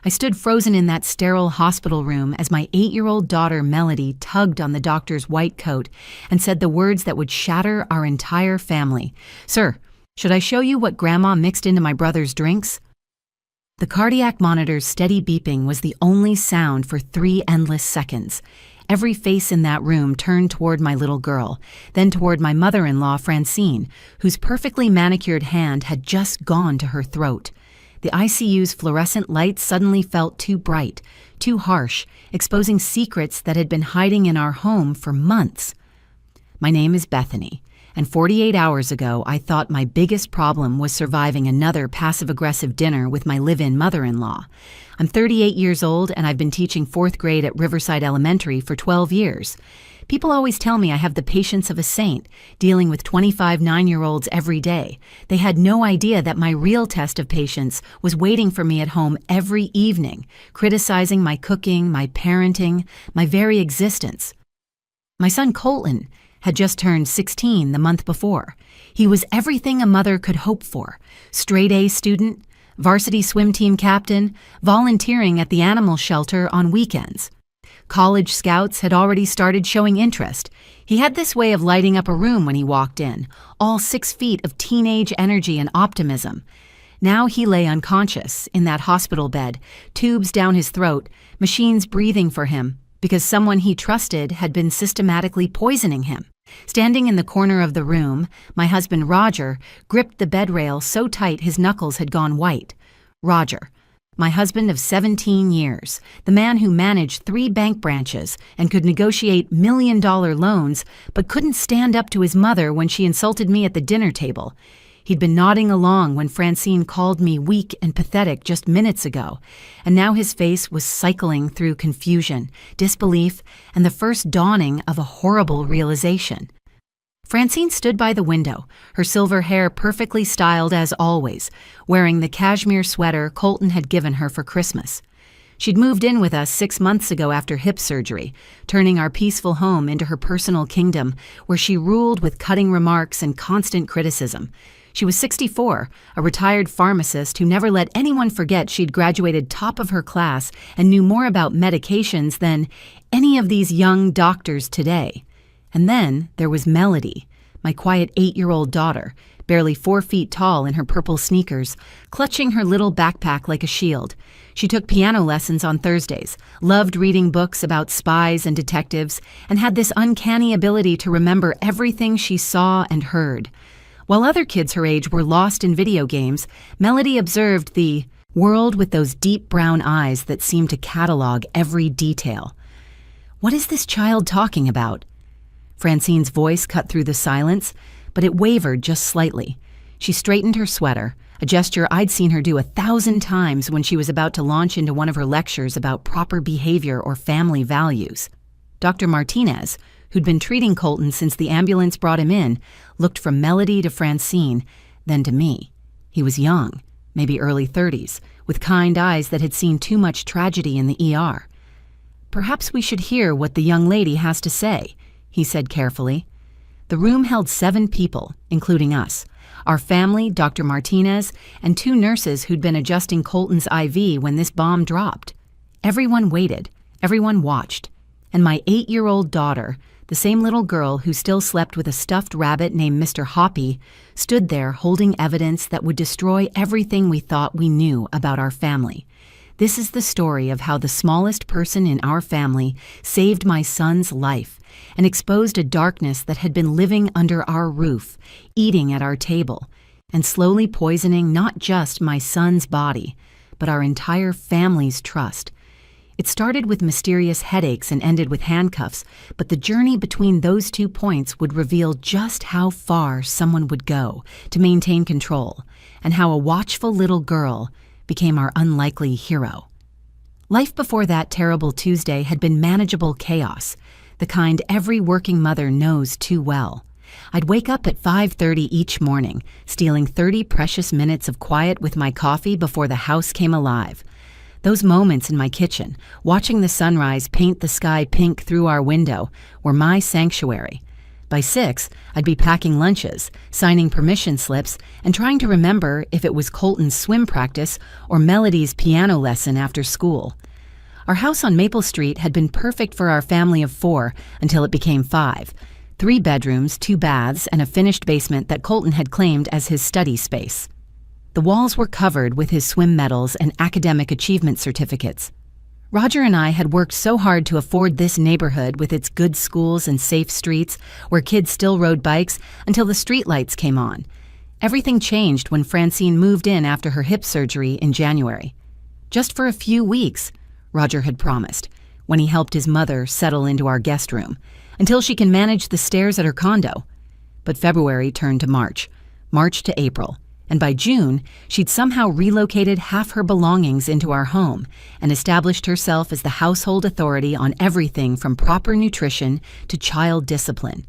I stood frozen in that sterile hospital room as my 8-year-old daughter Melody tugged on the doctor's white coat and said the words that would shatter our entire family. "Sir, should I show you what Grandma mixed into my brother's drinks?" The cardiac monitor's steady beeping was the only sound for 3 endless seconds. Every face in that room turned toward my little girl, then toward my mother-in-law Francine, whose perfectly manicured hand had just gone to her throat. The ICU's fluorescent lights suddenly felt too bright, too harsh, exposing secrets that had been hiding in our home for months. My name is Bethany, and 48 hours ago I thought my biggest problem was surviving another passive-aggressive dinner with my live-in mother-in-law. I'm 38 years old and I've been teaching 4th grade at Riverside Elementary for 12 years. People always tell me I have the patience of a saint, dealing with 25 9-year-olds every day. They had no idea that my real test of patience was waiting for me at home every evening, criticizing my cooking, my parenting, my very existence. My son Colton had just turned 16 the month before. He was everything a mother could hope for: straight-A student, varsity swim team captain, volunteering at the animal shelter on weekends. College scouts had already started showing interest. He had this way of lighting up a room when he walked in, all 6 feet of teenage energy and optimism. Now he lay unconscious in that hospital bed, tubes down his throat, machines breathing for him, because someone he trusted had been systematically poisoning him. Standing in the corner of the room, my husband Roger gripped the bed rail so tight his knuckles had gone white. Roger, my husband of 17 years, the man who managed 3 bank branches and could negotiate million-dollar loans, but couldn't stand up to his mother when she insulted me at the dinner table. He'd been nodding along when Francine called me weak and pathetic just minutes ago, and now his face was cycling through confusion, disbelief, and the first dawning of a horrible realization. Francine stood by the window, her silver hair perfectly styled as always, wearing the cashmere sweater Colton had given her for Christmas. She'd moved in with us 6 months ago after hip surgery, turning our peaceful home into her personal kingdom, where she ruled with cutting remarks and constant criticism. She was 64, a retired pharmacist who never let anyone forget she'd graduated top of her class and knew more about medications than any of these young doctors today. And then there was Melody, my quiet 8-year-old daughter, barely 4 feet tall in her purple sneakers, clutching her little backpack like a shield. She took piano lessons on Thursdays, loved reading books about spies and detectives, and had this uncanny ability to remember everything she saw and heard. While other kids her age were lost in video games, Melody observed the world with those deep brown eyes that seemed to catalog every detail. "What is this child talking about?" Francine's voice cut through the silence, but it wavered just slightly. She straightened her sweater, a gesture I'd seen her do 1,000 times when she was about to launch into one of her lectures about proper behavior or family values. Dr. Martinez, who'd been treating Colton since the ambulance brought him in, looked from Melody to Francine, then to me. He was young, maybe early 30s, with kind eyes that had seen too much tragedy in the ER. "Perhaps we should hear what the young lady has to say," he said carefully. The room held 7 people, including us, our family, Dr. Martinez, and 2 nurses who'd been adjusting Colton's IV when this bomb dropped. Everyone waited, everyone watched, and my 8-year-old daughter, the same little girl who still slept with a stuffed rabbit named Mr. Hoppy, stood there holding evidence that would destroy everything we thought we knew about our family. This is the story of how the smallest person in our family saved my son's life and exposed a darkness that had been living under our roof, eating at our table, and slowly poisoning not just my son's body, but our entire family's trust. It started with mysterious headaches and ended with handcuffs, but the journey between those 2 points would reveal just how far someone would go to maintain control, and how a watchful little girl became our unlikely hero. Life before that terrible Tuesday had been manageable chaos, the kind every working mother knows too well. I'd wake up at 5:30 each morning, stealing 30 precious minutes of quiet with my coffee before the house came alive. Those moments in my kitchen, watching the sunrise paint the sky pink through our window, were my sanctuary. By 6, I'd be packing lunches, signing permission slips, and trying to remember if it was Colton's swim practice or Melody's piano lesson after school. Our house on Maple Street had been perfect for our family of 4 until it became 5. 3 bedrooms, 2 baths, and a finished basement that Colton had claimed as his study space. The walls were covered with his swim medals and academic achievement certificates. Roger and I had worked so hard to afford this neighborhood with its good schools and safe streets where kids still rode bikes until the streetlights came on. Everything changed when Francine moved in after her hip surgery in January. Just for a few weeks, Roger had promised, when he helped his mother settle into our guest room, until she can manage the stairs at her condo. But February turned to March, March to April, and by June, she'd somehow relocated half her belongings into our home and established herself as the household authority on everything from proper nutrition to child discipline.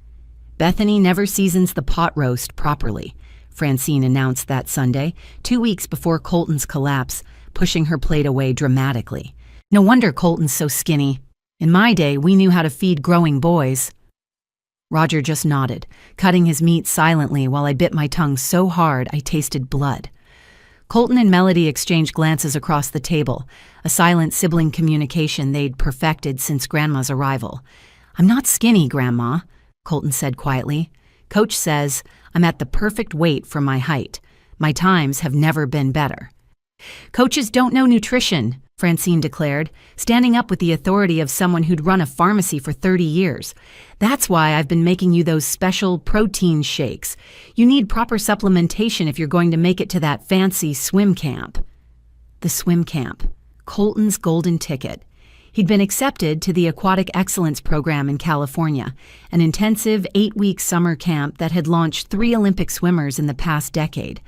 Bethany never seasons the pot roast properly, Francine announced that Sunday, 2 weeks before Colton's collapse, pushing her plate away dramatically. No wonder Colton's so skinny. In my day, we knew how to feed growing boys. Roger just nodded, cutting his meat silently while I bit my tongue so hard I tasted blood. Colton and Melody exchanged glances across the table, a silent sibling communication they'd perfected since Grandma's arrival. "I'm not skinny, Grandma," Colton said quietly. "Coach says I'm at the perfect weight for my height. My times have never been better." "Coaches don't know nutrition," Francine declared, standing up with the authority of someone who'd run a pharmacy for 30 years. "That's why I've been making you those special protein shakes. You need proper supplementation if you're going to make it to that fancy swim camp." The swim camp. Colton's golden ticket. He'd been accepted to the Aquatic Excellence Program in California, an intensive 8-week summer camp that had launched 3 Olympic swimmers in the past decade.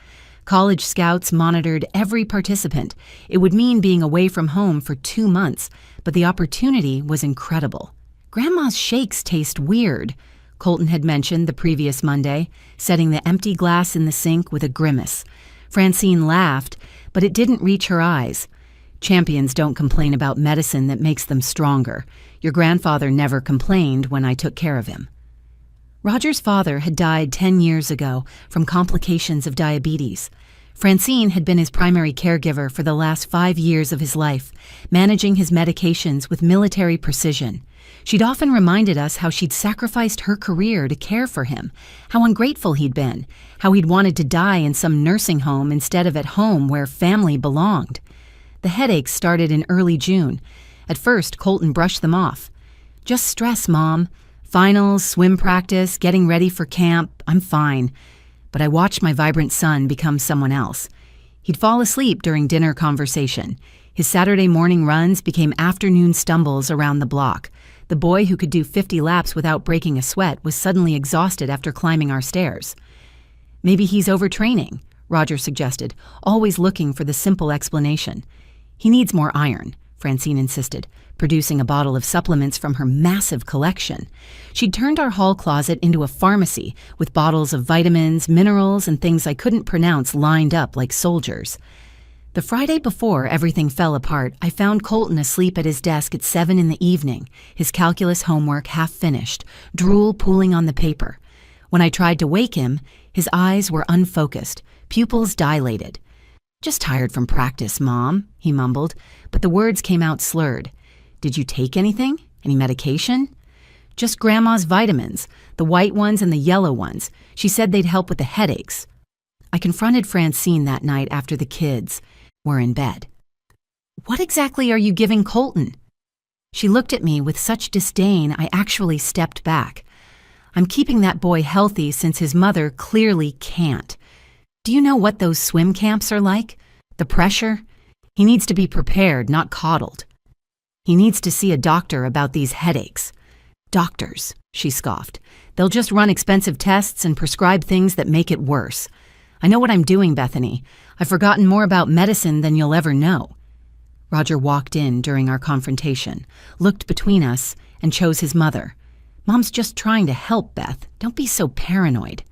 College scouts monitored every participant. It would mean being away from home for 2 months, but the opportunity was incredible. "Grandma's shakes taste weird," Colton had mentioned the previous Monday, setting the empty glass in the sink with a grimace. Francine laughed, but it didn't reach her eyes. "Champions don't complain about medicine that makes them stronger. Your grandfather never complained when I took care of him." Roger's father had died 10 years ago from complications of diabetes. Francine had been his primary caregiver for the last 5 years of his life, managing his medications with military precision. She'd often reminded us how she'd sacrificed her career to care for him, how ungrateful he'd been, how he'd wanted to die in some nursing home instead of at home where family belonged. The headaches started in early June. At first, Colton brushed them off. "Just stress, Mom. Finals, swim practice, getting ready for camp, I'm fine." But I watched my vibrant son become someone else. He'd fall asleep during dinner conversation. His Saturday morning runs became afternoon stumbles around the block. The boy who could do 50 laps without breaking a sweat was suddenly exhausted after climbing our stairs. "Maybe he's overtraining," Roger suggested, always looking for the simple explanation. "He needs more iron," Francine insisted, producing a bottle of supplements from her massive collection. She'd turned our hall closet into a pharmacy with bottles of vitamins, minerals, and things I couldn't pronounce lined up like soldiers. The Friday before everything fell apart, I found Colton asleep at his desk at 7 in the evening, his calculus homework half finished, drool pooling on the paper. When I tried to wake him, his eyes were unfocused, pupils dilated. "Just tired from practice, Mom," he mumbled, but the words came out slurred. "Did you take anything? Any medication?" "Just Grandma's vitamins, the white ones and the yellow ones. She said they'd help with the headaches." I confronted Francine that night after the kids were in bed. "What exactly are you giving Colton?" She looked at me with such disdain I actually stepped back. "I'm keeping that boy healthy since his mother clearly can't. Do you know what those swim camps are like? The pressure? He needs to be prepared, not coddled. He needs to see a doctor about these headaches." "Doctors," she scoffed. "They'll just run expensive tests and prescribe things that make it worse. I know what I'm doing, Bethany. I've forgotten more about medicine than you'll ever know." Roger walked in during our confrontation, looked between us, and chose his mother. "Mom's just trying to help, Beth. Don't be so paranoid."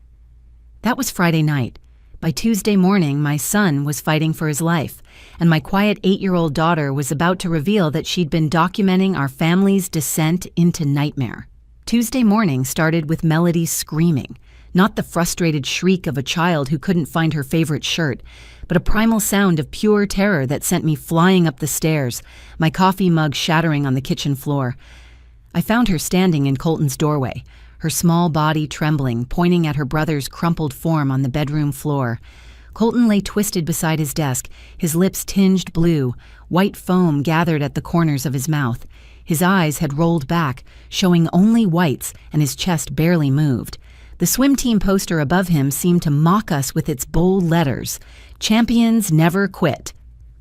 That was Friday night. By Tuesday morning, my son was fighting for his life, and my quiet 8-year-old daughter was about to reveal that she'd been documenting our family's descent into nightmare. Tuesday morning started with Melody screaming, not the frustrated shriek of a child who couldn't find her favorite shirt, but a primal sound of pure terror that sent me flying up the stairs, my coffee mug shattering on the kitchen floor. I found her standing in Colton's doorway, her small body trembling, pointing at her brother's crumpled form on the bedroom floor. Colton lay twisted beside his desk, his lips tinged blue, white foam gathered at the corners of his mouth. His eyes had rolled back, showing only whites, and his chest barely moved. The swim team poster above him seemed to mock us with its bold letters, "Champions never quit."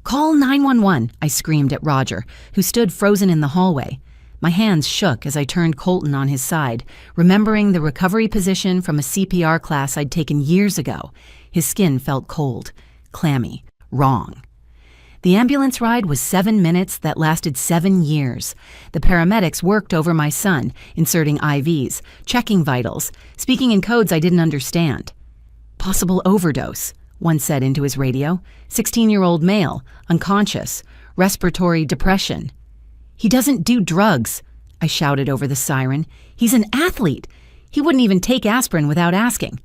"Call 911, I screamed at Roger, who stood frozen in the hallway. My hands shook as I turned Colton on his side, remembering the recovery position from a CPR class I'd taken years ago. His skin felt cold, clammy, wrong. The ambulance ride was 7 minutes that lasted 7 years. The paramedics worked over my son, inserting IVs, checking vitals, speaking in codes I didn't understand. "Possible overdose," one said into his radio. 16-year-old male, unconscious, respiratory depression. "He doesn't do drugs," I shouted over the siren. "He's an athlete. He wouldn't even take aspirin without asking."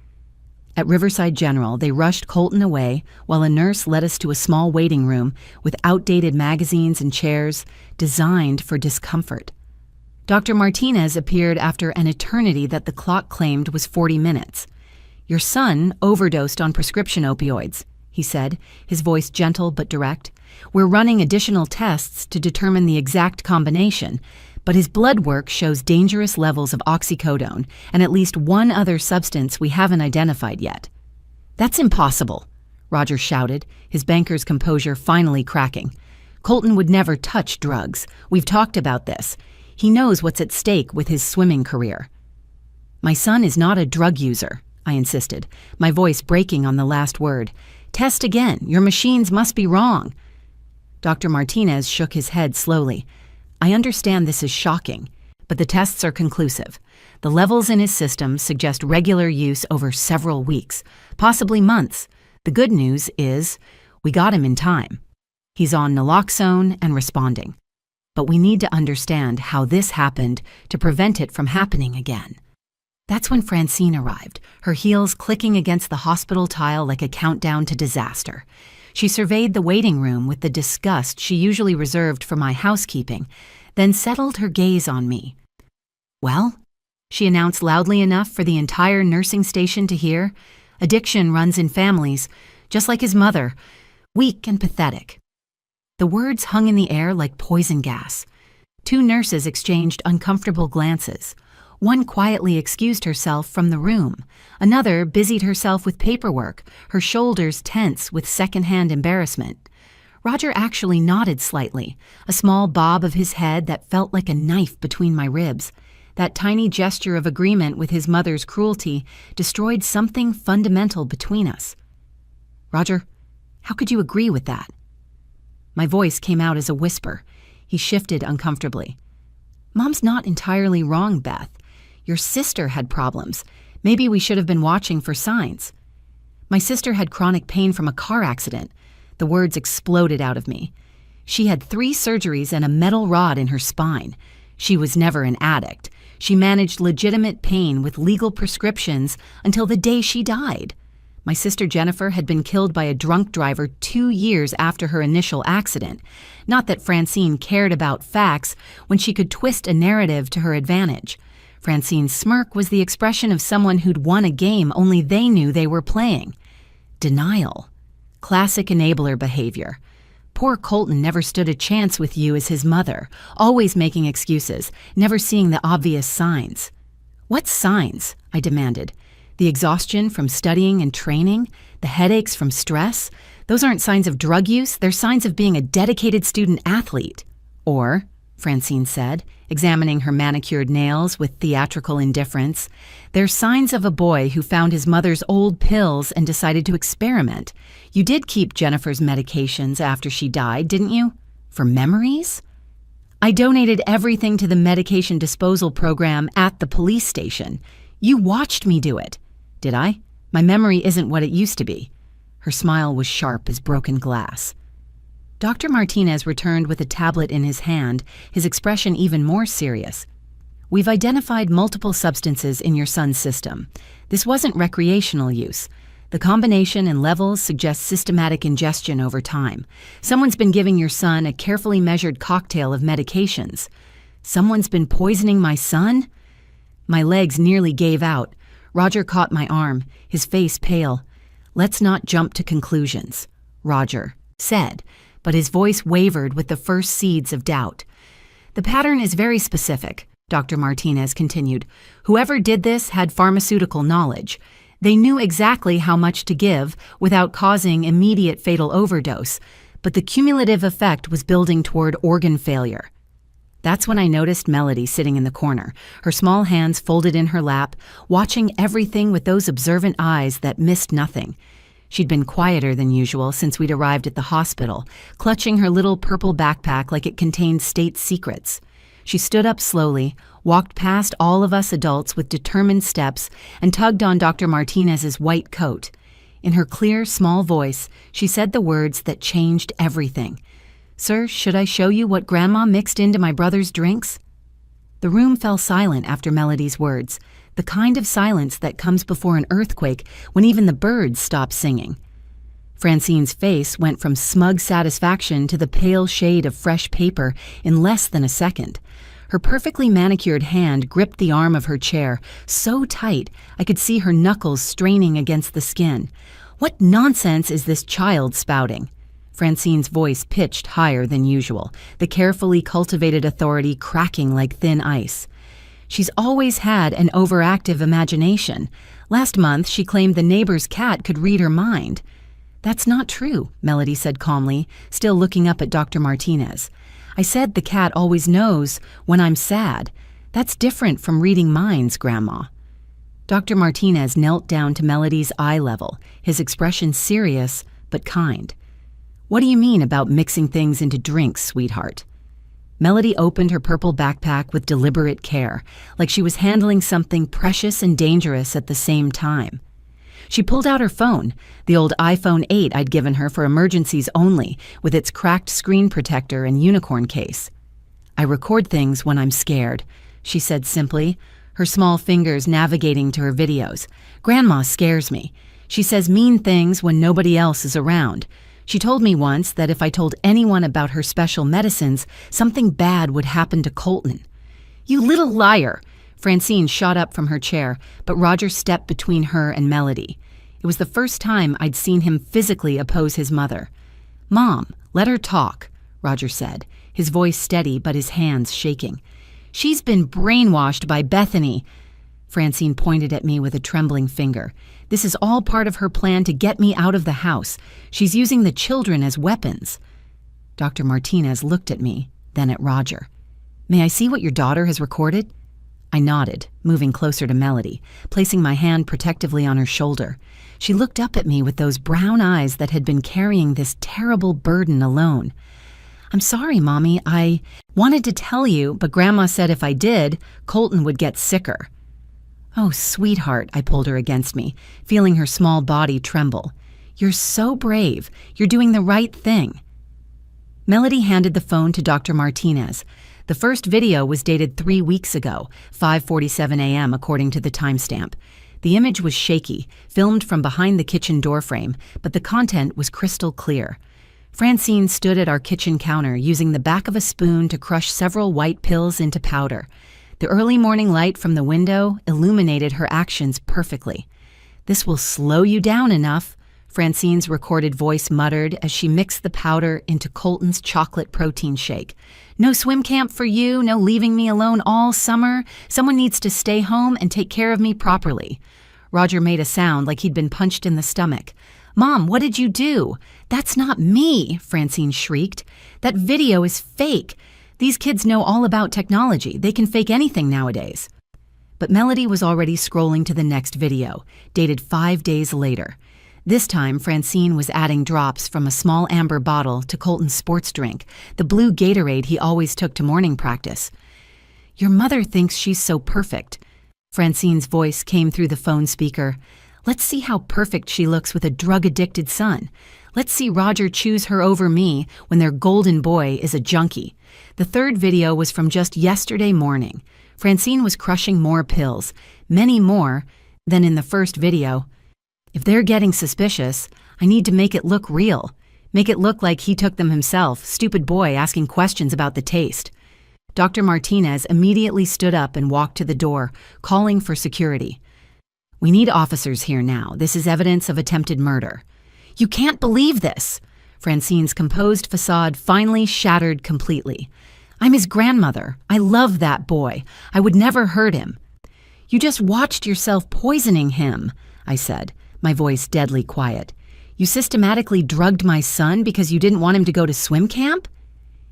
At Riverside General, they rushed Colton away while a nurse led us to a small waiting room with outdated magazines and chairs designed for discomfort. Dr. Martinez appeared after an eternity that the clock claimed was 40 minutes. "Your son overdosed on prescription opioids," he said, his voice gentle but direct. "We're running additional tests to determine the exact combination, but his blood work shows dangerous levels of oxycodone and at least one other substance we haven't identified yet." "That's impossible," Roger shouted, his banker's composure finally cracking. "Colton would never touch drugs. We've talked about this. He knows what's at stake with his swimming career." "My son is not a drug user," I insisted, my voice breaking on the last word. "Test again. Your machines must be wrong." Dr. Martinez shook his head slowly. "I understand this is shocking, but the tests are conclusive. The levels in his system suggest regular use over several weeks, possibly months. The good news is we got him in time. He's on naloxone and responding. But we need to understand how this happened to prevent it from happening again." That's when Francine arrived, her heels clicking against the hospital tile like a countdown to disaster. She surveyed the waiting room with the disgust she usually reserved for my housekeeping, then settled her gaze on me. "Well," she announced loudly enough for the entire nursing station to hear, "addiction runs in families, just like his mother, weak and pathetic." The words hung in the air like poison gas. 2 nurses exchanged uncomfortable glances. One quietly excused herself from the room. Another busied herself with paperwork, her shoulders tense with secondhand embarrassment. Roger actually nodded slightly, a small bob of his head that felt like a knife between my ribs. That tiny gesture of agreement with his mother's cruelty destroyed something fundamental between us. "Roger, how could you agree with that?" My voice came out as a whisper. He shifted uncomfortably. "Mom's not entirely wrong, Beth. Your sister had problems. Maybe we should have been watching for signs." "My sister had chronic pain from a car accident." The words exploded out of me. "She had 3 surgeries and a metal rod in her spine. She was never an addict. She managed legitimate pain with legal prescriptions until the day she died. My sister Jennifer had been killed by a drunk driver 2 years after her initial accident. Not that Francine cared about facts when she could twist a narrative to her advantage. Francine's smirk was the expression of someone who'd won a game only they knew they were playing. Denial. Classic enabler behavior. Poor Colton never stood a chance with you as his mother, always making excuses, never seeing the obvious signs." "What signs?" I demanded. "The exhaustion from studying and training? The headaches from stress? Those aren't signs of drug use, they're signs of being a dedicated student athlete." "Or," Francine said, examining her manicured nails with theatrical indifference, "they're signs of a boy who found his mother's old pills and decided to experiment. You did keep Jennifer's medications after she died, didn't you? For memories?" "I donated everything to the medication disposal program at the police station. You watched me do it." "Did I? My memory isn't what it used to be." Her smile was sharp as broken glass. Dr. Martinez returned with a tablet in his hand, his expression even more serious. We've identified multiple substances in your son's system. This wasn't recreational use. The combination and levels suggest systematic ingestion over time. Someone's been giving your son a carefully measured cocktail of medications. Someone's been poisoning my son? My legs nearly gave out. Roger caught my arm, his face pale. "Let's not jump to conclusions," Roger said, but his voice wavered with the first seeds of doubt. "The pattern is very specific," Dr. Martinez continued. "Whoever did this had pharmaceutical knowledge. They knew exactly how much to give without causing immediate fatal overdose, but the cumulative effect was building toward organ failure." That's when I noticed Melody sitting in the corner, her small hands folded in her lap, watching everything with those observant eyes that missed nothing. She'd been quieter than usual since we'd arrived at the hospital, clutching her little purple backpack like it contained state secrets. She stood up slowly, walked past all of us adults with determined steps, and tugged on Dr. Martinez's white coat. In her clear, small voice, she said the words that changed everything. "Sir, should I show you what Grandma mixed into my brother's drinks?" The room fell silent after Melody's words, the kind of silence that comes before an earthquake when even the birds stop singing. Francine's face went from smug satisfaction to the pale shade of fresh paper in less than a second. Her perfectly manicured hand gripped the arm of her chair so tight I could see her knuckles straining against the skin. "What nonsense is this child spouting?" Francine's voice pitched higher than usual, the carefully cultivated authority cracking like thin ice. "She's always had an overactive imagination. Last month she claimed the neighbor's cat could read her mind." "That's not true," Melody said calmly, still looking up at Dr. Martinez. "I said the cat always knows when I'm sad. That's different from reading minds, Grandma." Dr. Martinez knelt down to Melody's eye level, his expression serious but kind. "What do you mean about mixing things into drinks, sweetheart?" Melody opened her purple backpack with deliberate care, like she was handling something precious and dangerous at the same time. She pulled out her phone, the old iPhone 8 I'd given her for emergencies only, with its cracked screen protector and unicorn case. "I record things when I'm scared," she said simply, her small fingers navigating to her videos. "Grandma scares me. She says mean things when nobody else is around. She told me once that if I told anyone about her special medicines, something bad would happen to Colton." "You little liar!" Francine shot up from her chair, but Roger stepped between her and Melody. It was the first time I'd seen him physically oppose his mother. "Mom, let her talk," Roger said, his voice steady but his hands shaking. "She's been brainwashed by Bethany." Francine pointed at me with a trembling finger. "This is all part of her plan to get me out of the house. She's using the children as weapons." Dr. Martinez looked at me, then at Roger. "May I see what your daughter has recorded?" I nodded, moving closer to Melody, placing my hand protectively on her shoulder. She looked up at me with those brown eyes that had been carrying this terrible burden alone. "I'm sorry, Mommy. I wanted to tell you, but Grandma said if I did, Colton would get sicker." "Oh, sweetheart," I pulled her against me, feeling her small body tremble. "You're so brave. You're doing the right thing." Melody handed the phone to Dr. Martinez. The first video was dated 3 weeks ago, 5:47 a.m. according to the timestamp. The image was shaky, filmed from behind the kitchen doorframe, but the content was crystal clear. Francine stood at our kitchen counter using the back of a spoon to crush several white pills into powder. The early morning light from the window illuminated her actions perfectly. "This will slow you down enough," Francine's recorded voice muttered as she mixed the powder into Colton's chocolate protein shake. "No swim camp for you, no leaving me alone all summer. Someone needs to stay home and take care of me properly." Roger made a sound like he'd been punched in the stomach. "Mom, what did you do?" "That's not me," Francine shrieked. "That video is fake. These kids know all about technology. They can fake anything nowadays." But Melody was already scrolling to the next video, dated 5 days later. This time, Francine was adding drops from a small amber bottle to Colton's sports drink, the blue Gatorade he always took to morning practice. "Your mother thinks she's so perfect." Francine's voice came through the phone speaker. "Let's see how perfect she looks with a drug-addicted son. Let's see Roger choose her over me when their golden boy is a junkie." The third video was from just yesterday morning. Francine was crushing more pills, many more than in the first video. If they're getting suspicious, I need to make it look real. Make it look like he took them himself, stupid boy asking questions about the taste. Dr. Martinez immediately stood up and walked to the door, calling for security. We need officers here now. This is evidence of attempted murder. You can't believe this! Francine's composed facade finally shattered completely. I'm his grandmother. I love that boy. I would never hurt him. You just watched yourself poisoning him, I said, my voice deadly quiet. You systematically drugged my son because you didn't want him to go to swim camp?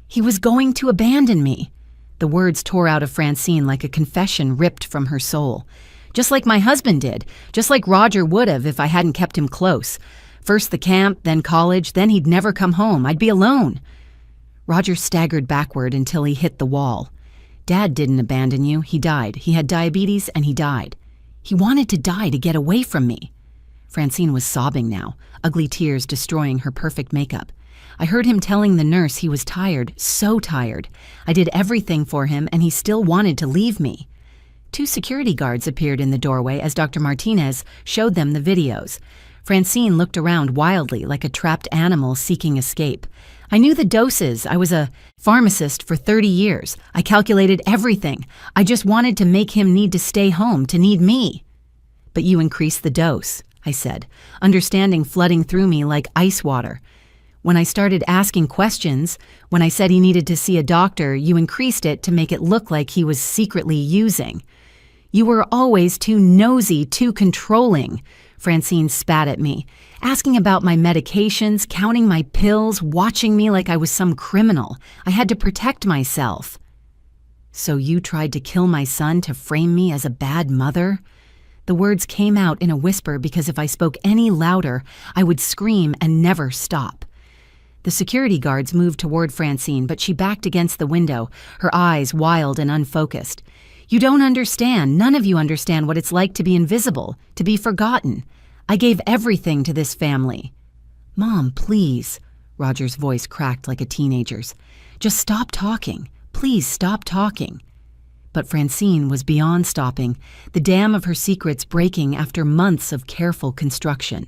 He was going to abandon me. The words tore out of Francine like a confession ripped from her soul. Just like my husband did, just like Roger would have if I hadn't kept him close. First the camp, then college, then he'd never come home. I'd be alone. Roger staggered backward until he hit the wall. Dad didn't abandon you. He died. He had diabetes and he died. He wanted to die to get away from me. Francine was sobbing now, ugly tears destroying her perfect makeup. I heard him telling the nurse he was tired, so tired. I did everything for him and he still wanted to leave me. 2 security guards appeared in the doorway as Dr. Martinez showed them the videos. Francine looked around wildly like a trapped animal seeking escape. I knew the doses. I was a pharmacist for 30 years. I calculated everything. I just wanted to make him need to stay home, to need me. But you increased the dose, I said, understanding flooding through me like ice water. When I started asking questions, when I said he needed to see a doctor, you increased it to make it look like he was secretly using. You were always too nosy, too controlling. Francine spat at me, asking about my medications, counting my pills, watching me like I was some criminal. I had to protect myself. So you tried to kill my son to frame me as a bad mother? The words came out in a whisper because if I spoke any louder, I would scream and never stop. The security guards moved toward Francine, but she backed against the window, her eyes wild and unfocused. You don't understand. None of you understand what it's like to be invisible, to be forgotten. I gave everything to this family. Mom, please. Roger's voice cracked like a teenager's. Just stop talking. Please stop talking. But Francine was beyond stopping, the dam of her secrets breaking after months of careful construction.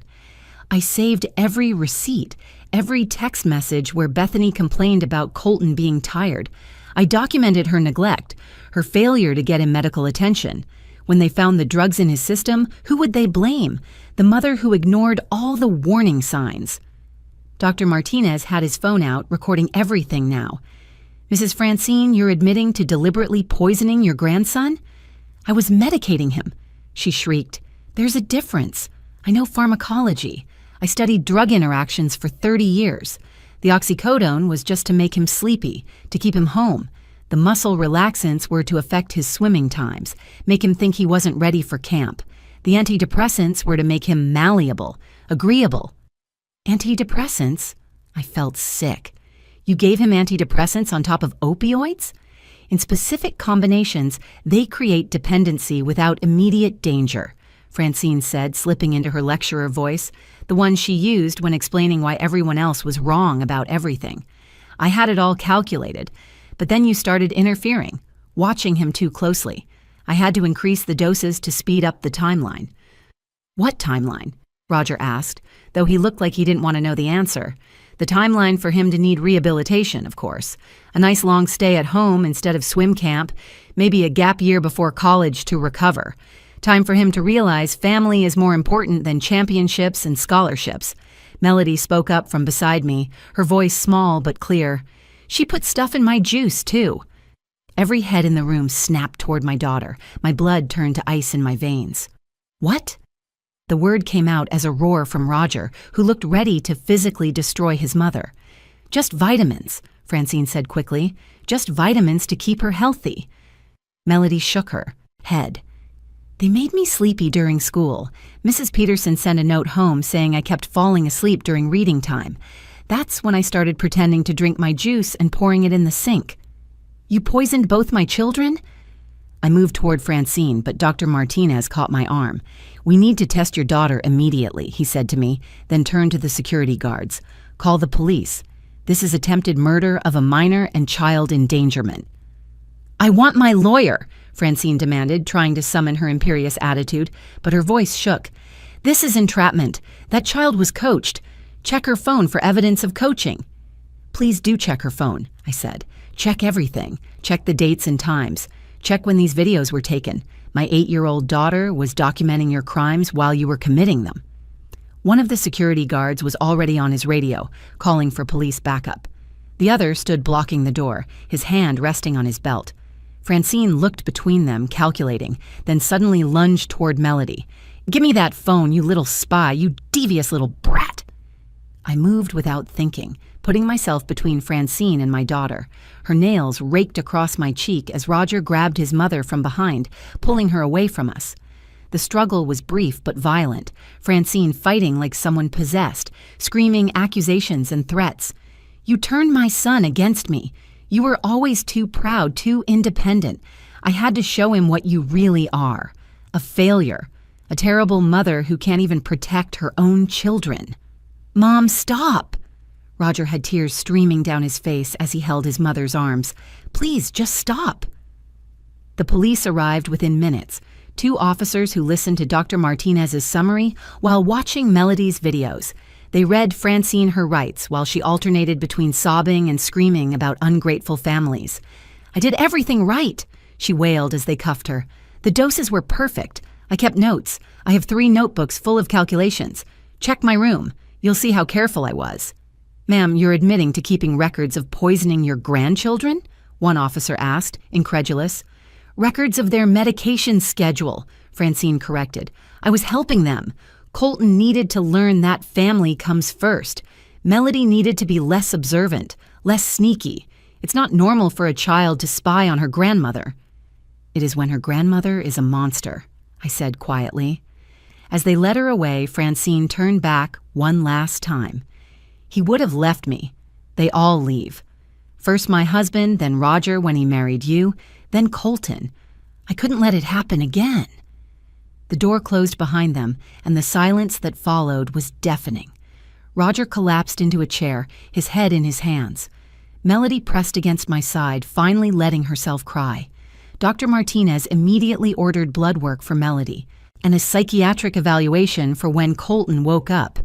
I saved every receipt, every text message where Bethany complained about Colton being tired. I documented her neglect, her failure to get him medical attention. When they found the drugs in his system, who would they blame? The mother who ignored all the warning signs. Dr. Martinez had his phone out, recording everything now. Mrs. Francine, you're admitting to deliberately poisoning your grandson? I was medicating him, she shrieked. There's a difference. I know pharmacology. I studied drug interactions for 30 years. The oxycodone was just to make him sleepy, to keep him home. The muscle relaxants were to affect his swimming times, make him think he wasn't ready for camp. The antidepressants were to make him malleable, agreeable. Antidepressants? I felt sick. You gave him antidepressants on top of opioids? In specific combinations, they create dependency without immediate danger, Francine said, slipping into her lecturer voice, the one she used when explaining why everyone else was wrong about everything. I had it all calculated, but then you started interfering, watching him too closely. I had to increase the doses to speed up the timeline. What timeline? Roger asked, though he looked like he didn't want to know the answer. The timeline for him to need rehabilitation, of course. A nice long stay at home instead of swim camp, maybe a gap year before college to recover. Time for him to realize family is more important than championships and scholarships. Melody spoke up from beside me, her voice small but clear. She put stuff in my juice, too. Every head in the room snapped toward my daughter. My blood turned to ice in my veins. What? The word came out as a roar from Roger, who looked ready to physically destroy his mother. Just vitamins, Francine said quickly. Just vitamins to keep her healthy. Melody shook her head. They made me sleepy during school. Mrs. Peterson sent a note home saying I kept falling asleep during reading time. That's when I started pretending to drink my juice and pouring it in the sink. You poisoned both my children? I moved toward Francine, but Dr. Martinez caught my arm. We need to test your daughter immediately, he said to me, then turned to the security guards. Call the police. This is attempted murder of a minor and child endangerment. I want my lawyer, Francine demanded, trying to summon her imperious attitude, but her voice shook. "This is entrapment. That child was coached. Check her phone for evidence of coaching." "Please do check her phone," I said. "Check everything. Check the dates and times. Check when these videos were taken. My 8-year-old daughter was documenting your crimes while you were committing them." One of the security guards was already on his radio, calling for police backup. The other stood blocking the door, his hand resting on his belt. Francine looked between them, calculating, then suddenly lunged toward Melody. "Give me that phone, you little spy, you devious little brat!" I moved without thinking, putting myself between Francine and my daughter. Her nails raked across my cheek as Roger grabbed his mother from behind, pulling her away from us. The struggle was brief but violent, Francine fighting like someone possessed, screaming accusations and threats. "You turned my son against me. You were always too proud, too independent. I had to show him what you really are. A failure. A terrible mother who can't even protect her own children." "Mom, stop!" Roger had tears streaming down his face as he held his mother's arms. "Please, just stop." The police arrived within minutes. 2 officers who listened to Dr. Martinez's summary while watching Melody's videos. They read Francine her rights while she alternated between sobbing and screaming about ungrateful families. "I did everything right," she wailed as they cuffed her. "The doses were perfect. I kept notes. I have 3 notebooks full of calculations. Check my room. You'll see how careful I was." "Ma'am, you're admitting to keeping records of poisoning your grandchildren?" one officer asked, incredulous. "Records of their medication schedule," Francine corrected. "I was helping them. Colton needed to learn that family comes first. Melody needed to be less observant, less sneaky. It's not normal for a child to spy on her grandmother." "It is when her grandmother is a monster," I said quietly. As they led her away, Francine turned back one last time. "He would have left me. They all leave. First my husband, then Roger when he married you, then Colton. I couldn't let it happen again." The door closed behind them, and the silence that followed was deafening. Roger collapsed into a chair, his head in his hands. Melody pressed against my side, finally letting herself cry. Dr. Martinez immediately ordered blood work for Melody and a psychiatric evaluation for when Colton woke up.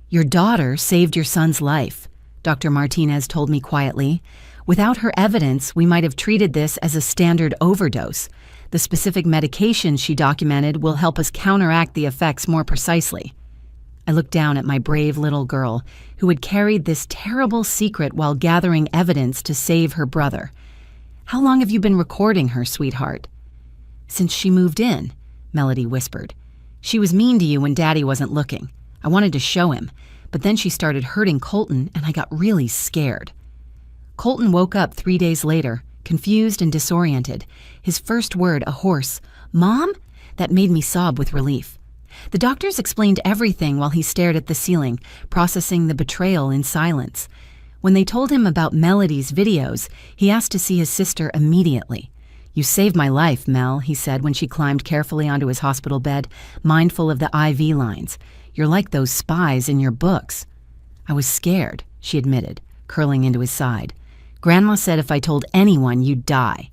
"Your daughter saved your son's life," Dr. Martinez told me quietly. "Without her evidence, we might have treated this as a standard overdose. The specific medications she documented will help us counteract the effects more precisely." I looked down at my brave little girl, who had carried this terrible secret while gathering evidence to save her brother. "How long have you been recording her, sweetheart?" "Since she moved in," Melody whispered. "She was mean to you when Daddy wasn't looking. I wanted to show him, but then she started hurting Colton and I got really scared." Colton woke up 3 days later, confused and disoriented. His first word, a hoarse, "Mom?" that made me sob with relief. The doctors explained everything while he stared at the ceiling, processing the betrayal in silence. When they told him about Melody's videos, he asked to see his sister immediately. "You saved my life, Mel," he said when she climbed carefully onto his hospital bed, mindful of the IV lines. "You're like those spies in your books." "I was scared," she admitted, curling into his side. "Grandma said if I told anyone, you'd die."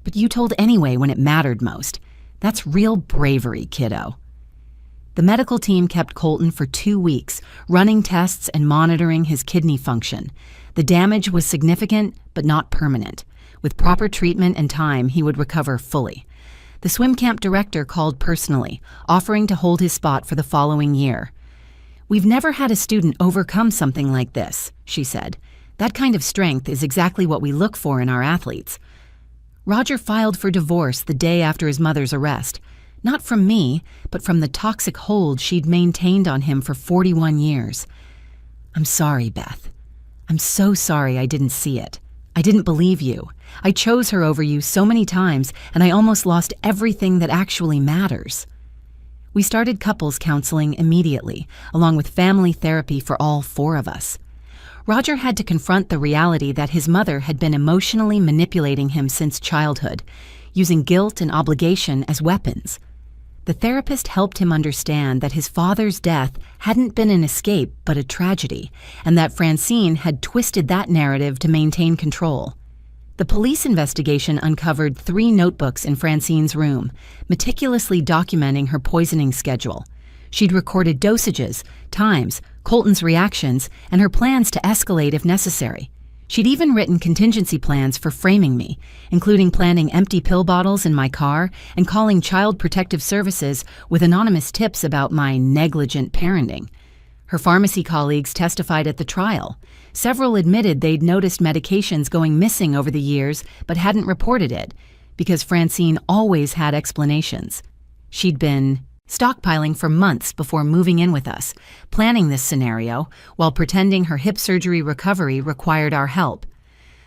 "But you told anyway when it mattered most. That's real bravery, kiddo." The medical team kept Colton for 2 weeks, running tests and monitoring his kidney function. The damage was significant, but not permanent. With proper treatment and time, he would recover fully. The swim camp director called personally, offering to hold his spot for the following year. "We've never had a student overcome something like this," she said. "That kind of strength is exactly what we look for in our athletes." Roger filed for divorce the day after his mother's arrest. Not from me, but from the toxic hold she'd maintained on him for 41 years. "I'm sorry, Beth. I'm so sorry I didn't see it. I didn't believe you. I chose her over you so many times, and I almost lost everything that actually matters." We started couples counseling immediately, along with family therapy for all 4 of us. Roger had to confront the reality that his mother had been emotionally manipulating him since childhood, using guilt and obligation as weapons. The therapist helped him understand that his father's death hadn't been an escape but a tragedy, and that Francine had twisted that narrative to maintain control. The police investigation uncovered 3 notebooks in Francine's room, meticulously documenting her poisoning schedule. She'd recorded dosages, times, Colton's reactions, and her plans to escalate if necessary. She'd even written contingency plans for framing me, including planting empty pill bottles in my car and calling Child Protective Services with anonymous tips about my negligent parenting. Her pharmacy colleagues testified at the trial. Several admitted they'd noticed medications going missing over the years but hadn't reported it, because Francine always had explanations. She'd been stockpiling for months before moving in with us, planning this scenario while pretending her hip surgery recovery required our help.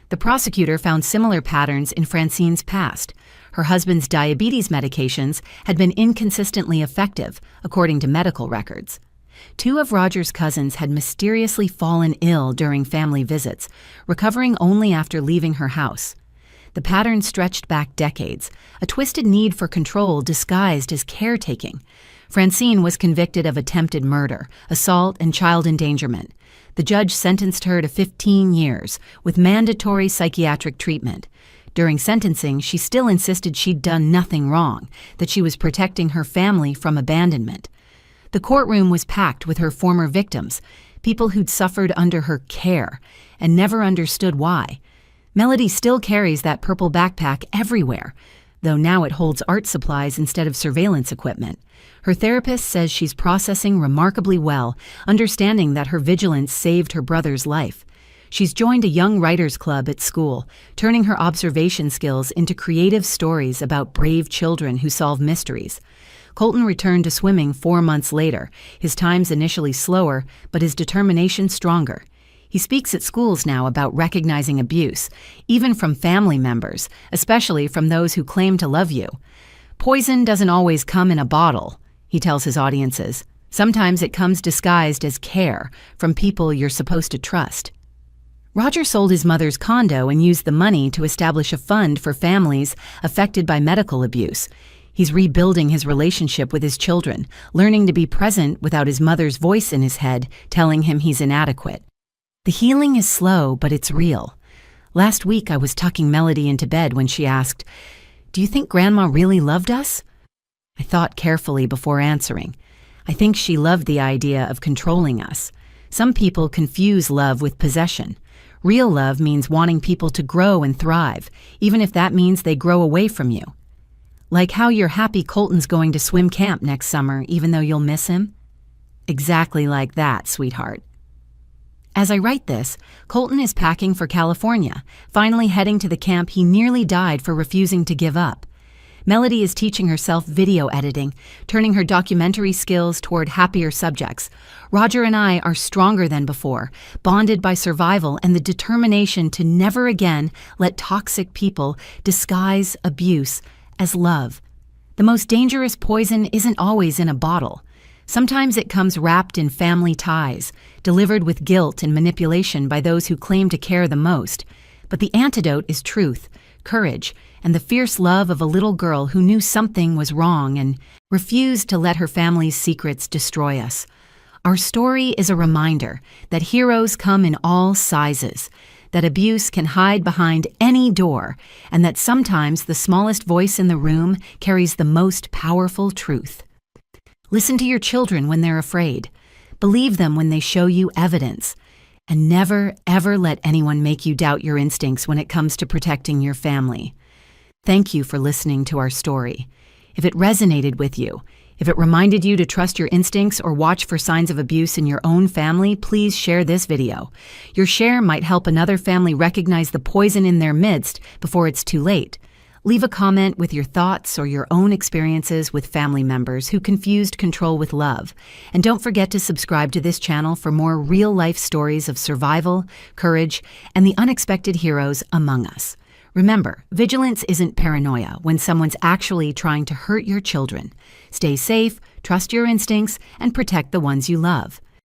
The prosecutor found similar patterns in Francine's past. Her husband's diabetes medications had been inconsistently effective, according to medical records. 2 of Roger's cousins had mysteriously fallen ill during family visits, recovering only after leaving her house. The pattern stretched back decades, a twisted need for control disguised as caretaking. Francine was convicted of attempted murder, assault, and child endangerment. The judge sentenced her to 15 years, with mandatory psychiatric treatment. During sentencing, she still insisted she'd done nothing wrong, that she was protecting her family from abandonment. The courtroom was packed with her former victims, people who'd suffered under her care and never understood why. Melody still carries that purple backpack everywhere, though now it holds art supplies instead of surveillance equipment. Her therapist says she's processing remarkably well, understanding that her vigilance saved her brother's life. She's joined a young writers' club at school, turning her observation skills into creative stories about brave children who solve mysteries. Colton returned to swimming 4 months later, his times initially slower, but his determination stronger. He speaks at schools now about recognizing abuse, even from family members, especially from those who claim to love you. Poison doesn't always come in a bottle, he tells his audiences. Sometimes it comes disguised as care from people you're supposed to trust. Roger sold his mother's condo and used the money to establish a fund for families affected by medical abuse. He's rebuilding his relationship with his children, learning to be present without his mother's voice in his head telling him he's inadequate. The healing is slow, but it's real. Last week I was tucking Melody into bed when she asked, "Do you think Grandma really loved us?" I thought carefully before answering. I think she loved the idea of controlling us. Some people confuse love with possession. Real love means wanting people to grow and thrive, even if that means they grow away from you. Like how you're happy Colton's going to swim camp next summer, even though you'll miss him? Exactly like that, sweetheart. As I write this, Colton is packing for California, finally heading to the camp he nearly died for refusing to give up. Melody is teaching herself video editing, turning her documentary skills toward happier subjects. Roger and I are stronger than before, bonded by survival and the determination to never again let toxic people disguise abuse as love. The most dangerous poison isn't always in a bottle. Sometimes it comes wrapped in family ties, delivered with guilt and manipulation by those who claim to care the most. But the antidote is truth, courage, and the fierce love of a little girl who knew something was wrong and refused to let her family's secrets destroy us. Our story is a reminder that heroes come in all sizes, that abuse can hide behind any door, and that sometimes the smallest voice in the room carries the most powerful truth. Listen to your children when they're afraid. Believe them when they show you evidence. And never, ever let anyone make you doubt your instincts when it comes to protecting your family. Thank you for listening to our story. If it resonated with you, if it reminded you to trust your instincts or watch for signs of abuse in your own family, please share this video. Your share might help another family recognize the poison in their midst before it's too late. Leave a comment with your thoughts or your own experiences with family members who confused control with love. And don't forget to subscribe to this channel for more real-life stories of survival, courage, and the unexpected heroes among us. Remember, vigilance isn't paranoia when someone's actually trying to hurt your children. Stay safe, trust your instincts, and protect the ones you love.